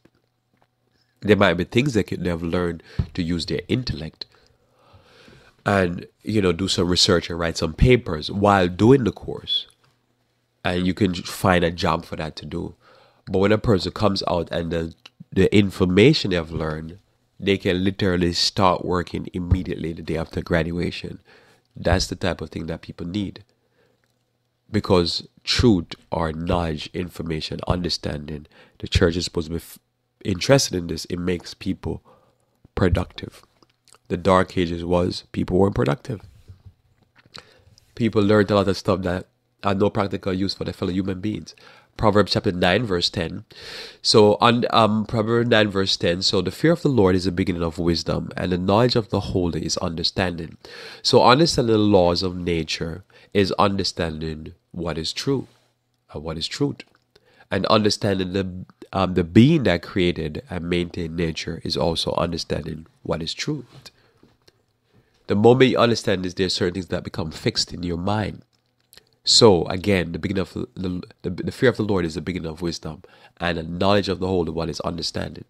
Speaker 1: There might be things they have learned to use their intellect and, do some research and write some papers while doing the course. And you can find a job for that to do. But when a person comes out and the information they have learned, they can literally start working immediately the day after graduation. That's the type of thing that people need. Because truth or knowledge, information, understanding, the church is supposed to be interested in this. It makes people productive. The Dark Ages was people weren't productive. People learned a lot of stuff that had no practical use for their fellow human beings. Proverbs chapter 9 verse 10. So on Proverbs 9 verse 10, so the fear of the Lord is the beginning of wisdom, and the knowledge of the holy is understanding. So understanding the laws of nature is understanding what is true and what is truth. And understanding the being that created and maintained nature is also understanding what is truth. The moment you understand this, there are certain things that become fixed in your mind. So again, the beginning of the fear of the Lord is the beginning of wisdom, and the knowledge of the Holy One is understanding.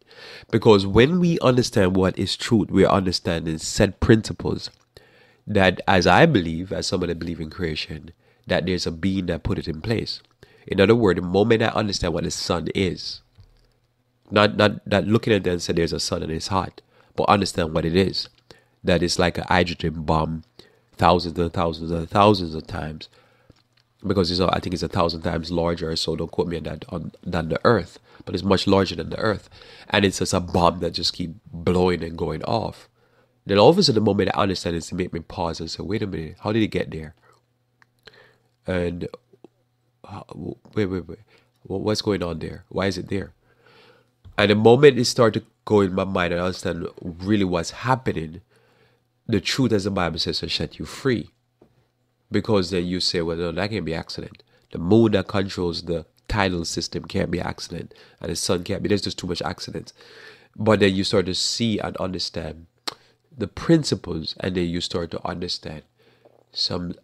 Speaker 1: Because when we understand what is truth, we are understanding set principles that, as I believe, as somebody believe in creation, that there's a being that put it in place. In other words, the moment I understand what the sun is, not looking at it and say there's a sun and it's hot, but understand what it is. That is like a hydrogen bomb, thousands and thousands and thousands of times. Because I think it's 1,000 times larger, so don't quote me on that, than the Earth. But it's much larger than the Earth. And it's just a bomb that just keeps blowing and going off. Then all of a sudden, the moment I understand it, to make me pause and say, wait a minute, how did it get there? And wait, what's going on there? Why is it there? And the moment it started to go in my mind and I understand really what's happening, the truth, as the Bible says, will set you free. Because then you say, well, no, that can't be accident. The moon that controls the tidal system can't be accident. And the sun can't be. There's just too much accidents. But then you start to see and understand the principles, and then you start to understand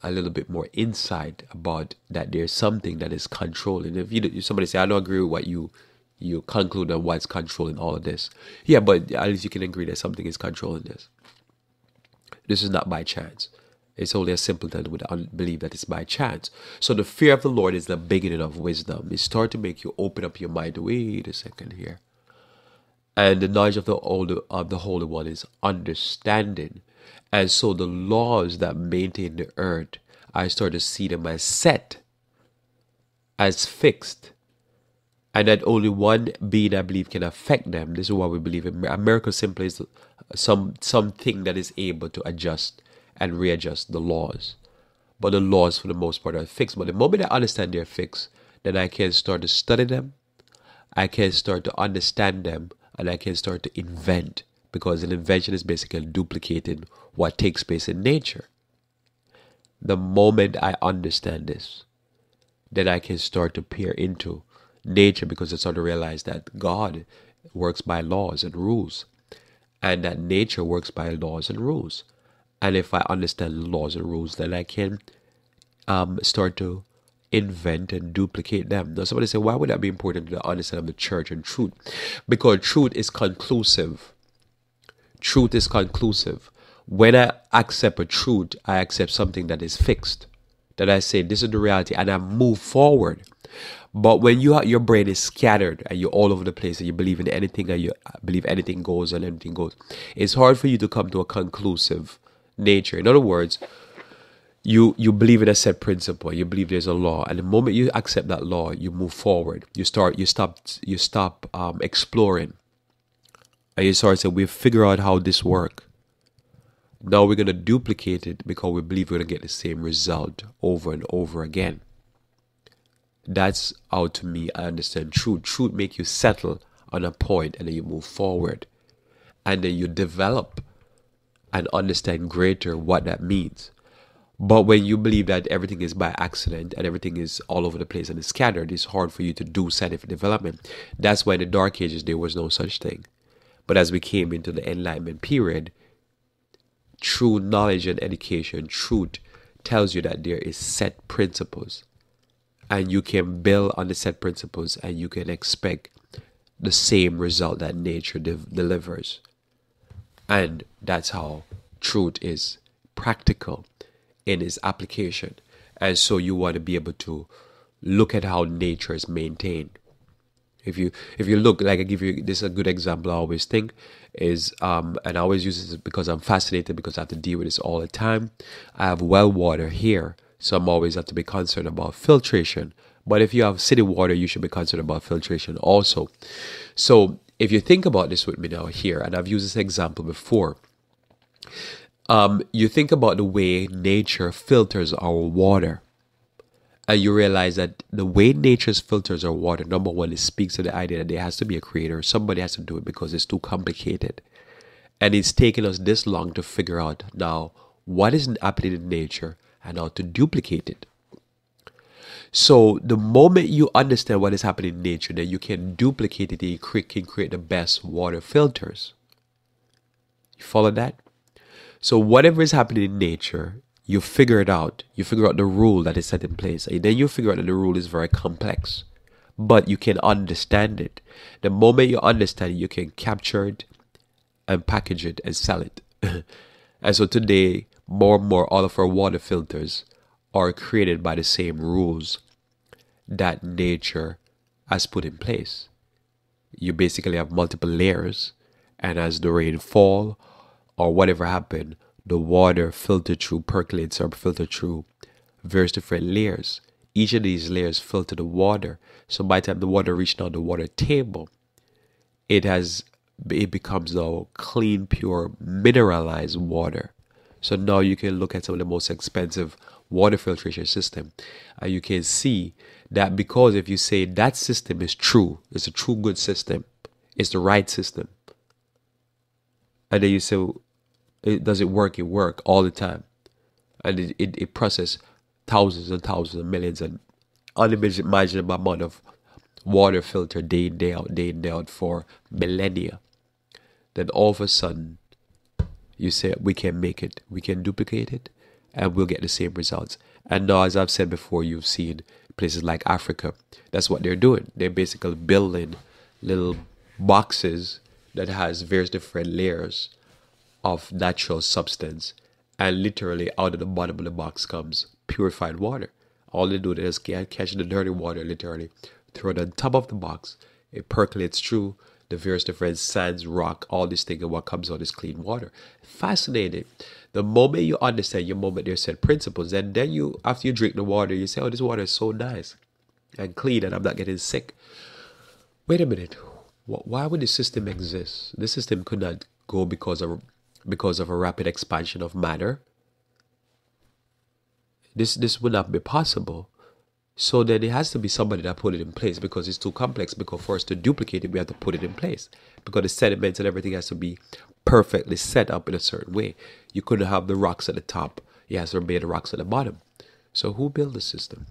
Speaker 1: a little bit more insight about that there's something that is controlling. If somebody say, I don't agree with what you conclude on what's controlling all of this. Yeah, but at least you can agree that something is controlling this. This is not by chance. It's only a simpleton would believe that it's by chance. So the fear of the Lord is the beginning of wisdom. It starts to make you open up your mind. Wait a second here. And the knowledge of the Holy One is understanding. And so the laws that maintain the earth, I start to see them as set, as fixed. And that only one being, I believe, can affect them. This is what we believe in. A miracle simply is something that is able to adjust and readjust the laws. But the laws, for the most part, are fixed. But the moment I understand they're fixed, then I can start to study them. I can start to understand them. And I can start to invent. Because an invention is basically duplicating what takes place in nature. The moment I understand this, then I can start to peer into nature, because I start to realize that God works by laws and rules. And that nature works by laws and rules. And if I understand the laws and rules, then I can start to invent and duplicate them. Now somebody say, why would that be important to understand of the church and truth? Because truth is conclusive. Truth is conclusive. When I accept a truth, I accept something that is fixed. That I say, this is the reality, and I move forward. But when your brain is scattered and you're all over the place and you believe in anything and you believe anything goes and anything goes, it's hard for you to come to a conclusive nature. In other words, you believe in a set principle. You believe there's a law, and the moment you accept that law, you move forward. You stop exploring, and you start saying, we figure out how this works. Now we're going to duplicate it because we believe we're going to get the same result over and over again. That's how, to me, I understand truth. Truth make you settle on a point, and then you move forward, and then you develop and understand greater what that means. But when you believe that everything is by accident and everything is all over the place and is scattered, it's hard for you to do scientific development. That's why in the Dark Ages there was no such thing. But as we came into the Enlightenment period, true knowledge and education, truth tells you that there is set principles, and you can build on the set principles, and you can expect the same result that nature delivers. And that's how truth is practical in its application. And so you want to be able to look at how nature is maintained. If you look, like I give you, this is a good example I always think is, and I always use this because I'm fascinated, because I have to deal with this all the time. I have well water here, so I'm always have to be concerned about filtration. But if you have city water, you should be concerned about filtration also. So if you think about this with me now here, and I've used this example before, you think about the way nature filters our water. And you realize that the way nature filters our water, number one, it speaks to the idea that there has to be a creator. Somebody has to do it because it's too complicated. And it's taken us this long to figure out now what is happening in nature and how to duplicate it. So the moment you understand what is happening in nature, then you can duplicate it and you can create the best water filters. You follow that? So whatever is happening in nature, you figure it out. You figure out the rule that is set in place. And then you figure out that the rule is very complex. But you can understand it. The moment you understand it, you can capture it and package it and sell it. And so today, more and more, all of our water filters are created by the same rules that nature has put in place. You basically have multiple layers. And as the rain fall or whatever happened, the water filtered through, percolates or filtered through various different layers. Each of these layers filter the water. So by the time the water reaches down the water table, it becomes now clean, pure, mineralized water. So now you can look at some of the most expensive water filtration system, and you can see that, because if you say that system is true, it's a true good system, it's the right system, and then you say, does it work? It works all the time. And it processes thousands and thousands and millions and unimaginable amount of water filtered day in, day out for millennia. Then all of a sudden, you say, we can make it, we can duplicate it, and we'll get the same results. And now, as I've said before, you've seen places like Africa. That's what they're doing. They're basically building little boxes that has various different layers of natural substance, and literally out of the bottom of the box comes purified water. All they do is catch the dirty water, literally throw it on top of the box. It percolates through the various different sands, rock, all these things, and what comes out is clean water. Fascinating. The moment you understand, your moment there's set principles, and then you, after you drink the water, you say, oh, this water is so nice and clean and I'm not getting sick. Wait a minute. Why would the system exist? This system could not go because of a rapid expansion of matter. This would not be possible. So then it has to be somebody that put it in place, because it's too complex. Because for us to duplicate it, we have to put it in place, because the sediments and everything has to be perfectly set up in a certain way. You couldn't have the rocks at the top. You have to be the rocks at the bottom. So who built the system?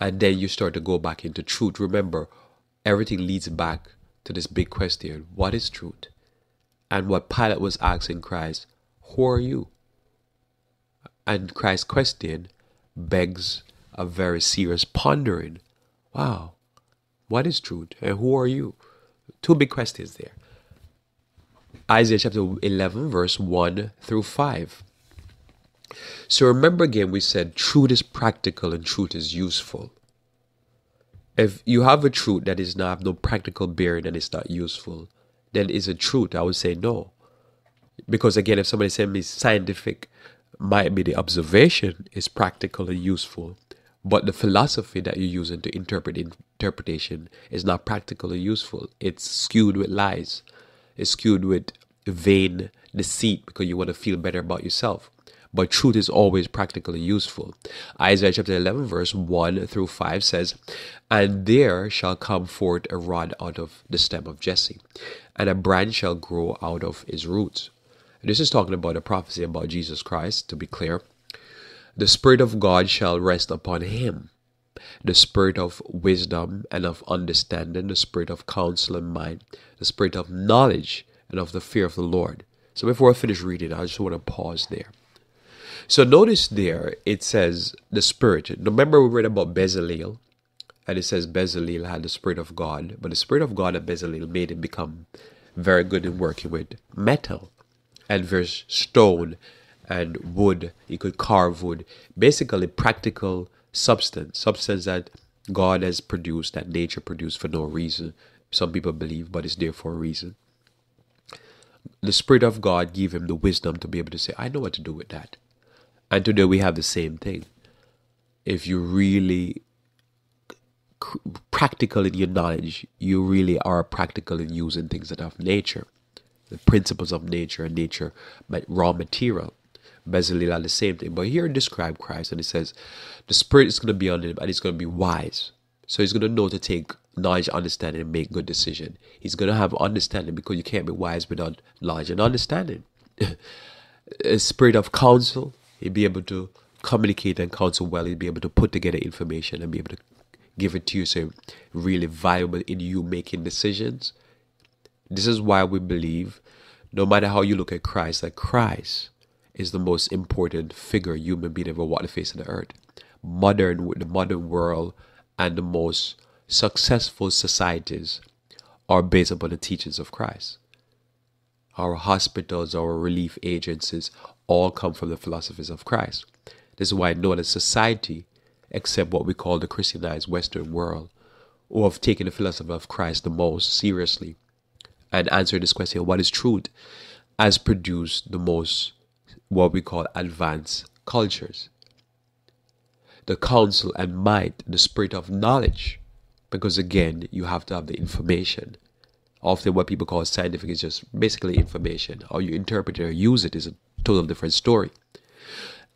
Speaker 1: And then you start to go back into truth. Remember, everything leads back to this big question: what is truth? And what Pilate was asking Christ, who are you? And Christ's question begs a very serious pondering. Wow, what is truth? And who are you? Two big questions there. Isaiah chapter 11, verse 1 through 5. So remember again, we said truth is practical and truth is useful. If you have a truth that is not have no practical bearing and it's not useful, then is it truth? I would say no. Because again, if somebody said me scientific, might be the observation is practical and useful, but the philosophy that you're using to interpretation is not practical or useful. It's skewed with lies. It's skewed with vain deceit, because you want to feel better about yourself. But truth is always practical and useful. Isaiah chapter 11 verse 1 through 5 says, and there shall come forth a rod out of the stem of Jesse, and a branch shall grow out of his roots. This is talking about a prophecy about Jesus Christ, to be clear. The Spirit of God shall rest upon him, the Spirit of wisdom and of understanding, the Spirit of counsel and might, the Spirit of knowledge and of the fear of the Lord. So before I finish reading, I just want to pause there. So notice there, it says the Spirit. Remember we read about Bezalel, and it says Bezalel had the Spirit of God, but the Spirit of God at Bezalel made him become very good in working with metal and verse stone and wood. He could carve wood. Basically practical substance that God has produced, that nature produced for no reason. Some people believe, but it's there for a reason. The Spirit of God gave him the wisdom to be able to say, I know what to do with that. And today we have the same thing. If you really practical in your knowledge, you really are practical in using things that have nature, the principles of nature and nature, raw material. Bezalel are the same thing. But here it describes Christ, and it says the Spirit is going to be on him and he's going to be wise. So he's going to know to take knowledge, understanding, and make good decision. He's going to have understanding, because you can't be wise without knowledge and understanding. A spirit of counsel, he'll be able to communicate and counsel well. He'll be able to put together information and be able to give it to you, so really valuable in you making decisions. This is why we believe, no matter how you look at Christ, that Christ is the most important figure human being ever walked the face of the earth. The modern world and the most successful societies are based upon the teachings of Christ. Our hospitals, our relief agencies, all come from the philosophies of Christ. This is why no other society, except what we call the Christianized Western world, who have taken the philosophy of Christ the most seriously and answered this question, what is truth, has produced the most, what we call, advanced cultures. The counsel and might, the spirit of knowledge, because again, you have to have the information. Often what people call scientific is just basically information. How you interpret it or use it is a total different story.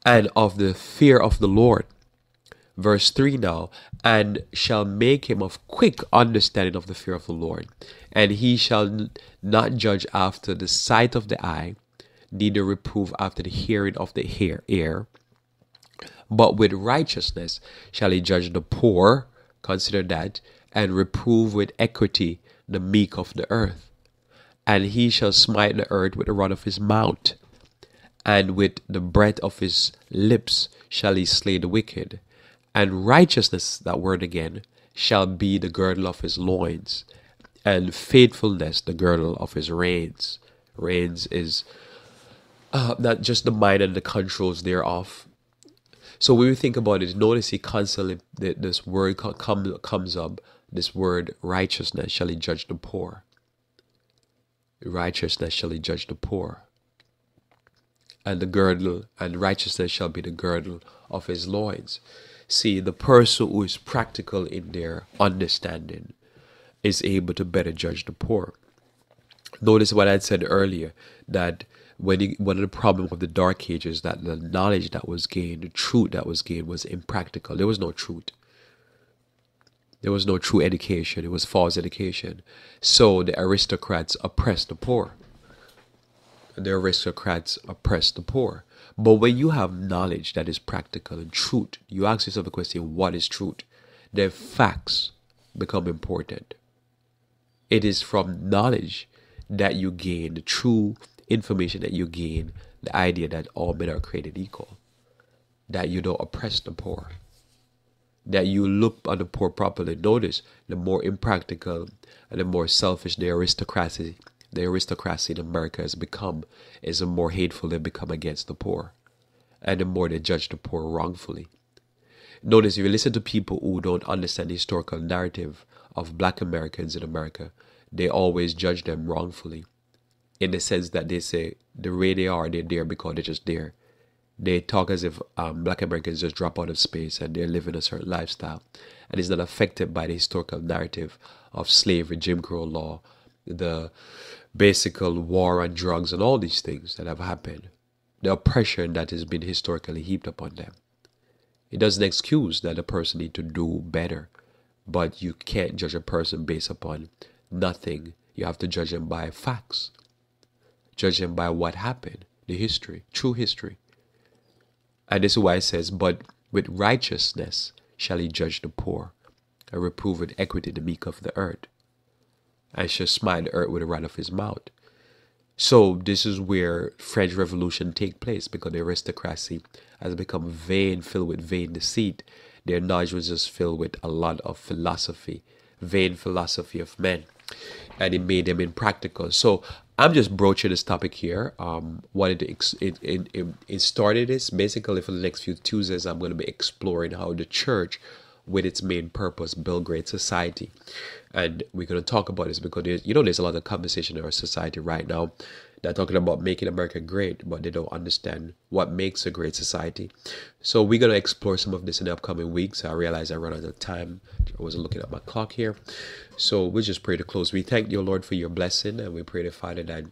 Speaker 1: And of the fear of the Lord. Verse 3 now, and shall make him of quick understanding of the fear of the Lord. And he shall not judge after the sight of the eye, neither reprove after the hearing of the ear. But with righteousness shall he judge the poor, consider that, and reprove with equity the meek of the earth. And he shall smite the earth with the rod of his mouth, and with the breath of his lips shall he slay the wicked. And righteousness, that word again, shall be the girdle of his loins, and faithfulness the girdle of his reins. Reins is not just the mind and the controls thereof. So when we think about it, notice he constantly, this word comes up, this word righteousness shall he judge the poor. Righteousness shall he judge the poor. And the girdle, and righteousness shall be the girdle of his loins. See, the person who is practical in their understanding is able to better judge the poor. Notice what I said earlier, that one of the problems of the Dark Ages, that the knowledge that was gained, the truth that was gained, was impractical. There was no truth. There was no true education. It was false education. So the aristocrats oppressed the poor. The aristocrats oppressed the poor. But when you have knowledge that is practical and truth, you ask yourself the question, what is truth? The facts become important. It is from knowledge that you gain, the true information that you gain, the idea that all men are created equal, that you don't oppress the poor, that you look on the poor properly. Notice, the more impractical and the more selfish the aristocracy in America has become, is the more hateful they become against the poor, and the more they judge the poor wrongfully. Notice, if you listen to people who don't understand the historical narrative of Black Americans in America, they always judge them wrongfully, in the sense that they say the way they are, they're there because they're just there. They talk as if Black Americans just drop out of space and they're living a certain lifestyle, and it's not affected by the historical narrative of slavery, Jim Crow law, the basic war on drugs, and all these things that have happened, the oppression that has been historically heaped upon them. It doesn't excuse that a person needs to do better, but you can't judge a person based upon nothing. You have to judge them by facts. Judge them by what happened, the history, true history. And this is why it says, but with righteousness shall he judge the poor, and reprove with equity the meek of the earth, and shall smite the earth with the rod of his mouth. So this is where French Revolution take place, because the aristocracy has become vain, filled with vain deceit. Their knowledge was just filled with a lot of philosophy, vain philosophy of men, and it made them impractical. So I'm just broaching this topic here. Wanted to it started this basically for the next few Tuesdays. I'm going to be exploring how the church, with its main purpose, build great society. And we're going to talk about this because there's a lot of conversation in our society right now. They're talking about making America great, but they don't understand what makes a great society. So we're going to explore some of this in the upcoming weeks. I realize I run out of time. I wasn't looking at my clock here. So we just pray to close. We thank you, Lord, for your blessing, and we pray to Father that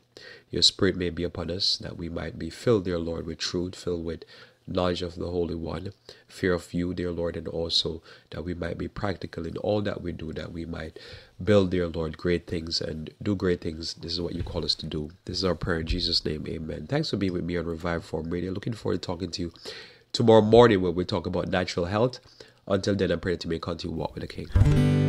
Speaker 1: your spirit may be upon us, that we might be filled, dear Lord, with truth, filled with knowledge of the Holy One, fear of you, dear Lord, and also that we might be practical in all that we do, that we might build, dear Lord, great things and do great things. This is what you call us to do. This is our prayer in Jesus' name, amen. Thanks for being with me on Revive Reform Radio. Looking forward to talking to you tomorrow morning when we talk about natural health. Until then, I pray that you may continue to walk with the King.